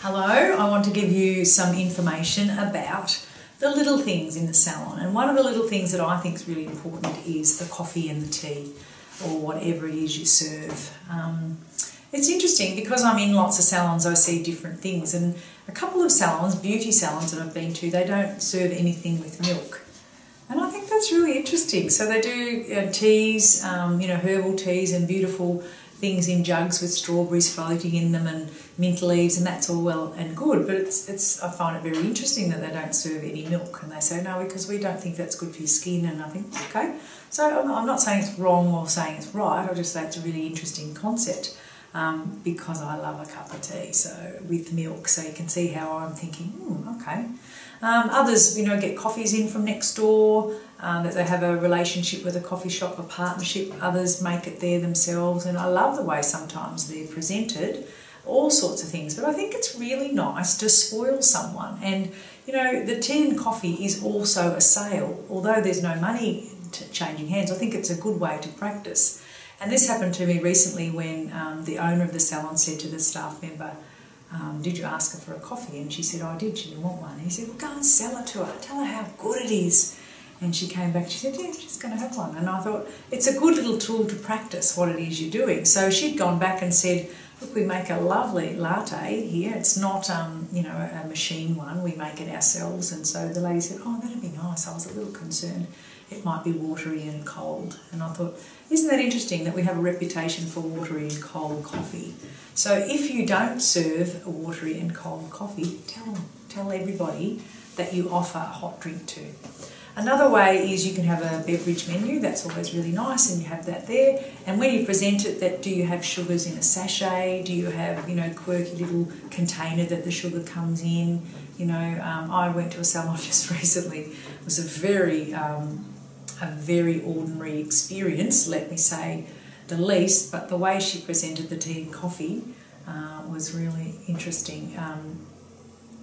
Hello, I want to give you some information about the little things in the salon. And one of the little things that I think is really important is the coffee and the tea, or whatever it is you serve. It's interesting because I'm in lots of salons, I see different things, and a couple of salons, beauty salons that I've been to, they don't serve anything with milk. And I think that's really interesting. So they do teas, herbal teas and beautiful things in jugs with strawberries floating in them and mint leaves, and that's all well and good, but I find it very interesting that they don't serve any milk, and they say no, because we don't think that's good for your skin. And I think, okay, so I'm not saying it's wrong or saying it's right, I'll just say it's a really interesting concept, because I love a cup of tea with milk, so you can see how I'm thinking, okay. Others, get coffees in from next door, that they have a relationship with a coffee shop, a partnership. Others make it there themselves, and I love the way sometimes they're presented, all sorts of things. But I think it's really nice to spoil someone. And, the tea and coffee is also a sale. Although there's no money changing hands, I think it's a good way to practice. And this happened to me recently when the owner of the salon said to the staff member, did you ask her for a coffee? And she said, oh, I did, she didn't want one. And he said, well, go and sell it to her, tell her how good it is. And she came back, she said, yeah, she's going to have one. And I thought, it's a good little tool to practice what it is you're doing. So she'd gone back and said, look, we make a lovely latte here. It's not, a machine one, we make it ourselves. And so the lady said, oh, that'd be nice. I was a little concerned it might be watery and cold. And I thought, isn't that interesting that we have a reputation for watery and cold coffee? So if you don't serve a watery and cold coffee, tell everybody that you offer a hot drink too. Another way is you can have a beverage menu. That's always really nice, and you have that there. And when you present it, do you have sugars in a sachet? Do you have, quirky little container that the sugar comes in? I went to a salon just recently. It was a very ordinary experience, let me say the least, but the way she presented the tea and coffee was really interesting.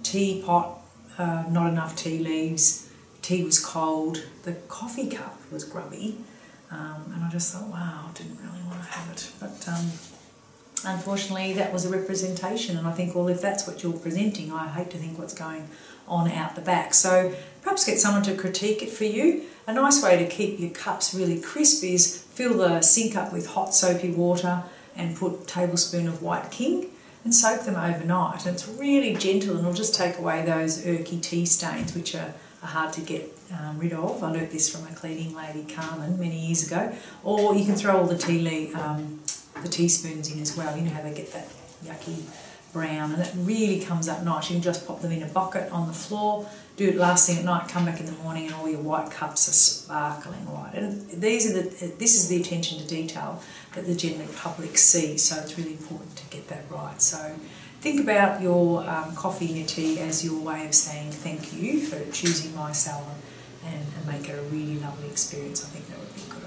Teapot, not enough tea leaves, tea was cold, the coffee cup was grubby, and I just thought, wow, I didn't really want to have it. But unfortunately, that was a representation, and I think, well, if that's what you're presenting, I hate to think what's going on out the back. So perhaps get someone to critique it for you. A nice way to keep your cups really crisp is fill the sink up with hot soapy water and put a tablespoon of White King and soak them overnight. And it's really gentle, and it'll just take away those irky tea stains which are hard to get rid of. I learnt this from a cleaning lady, Carmen, many years ago. Or you can throw all the teaspoons in as well. You know how they get that yucky brown, and that really comes up nice. You can just pop them in a bucket on the floor, do it last thing at night, come back in the morning, and all your white cups are sparkling white. And this is the attention to detail that the general public see, so it's really important to get that right. So think about your coffee and your tea as your way of saying thank you for choosing my salon, and make it a really lovely experience. I think that would be good.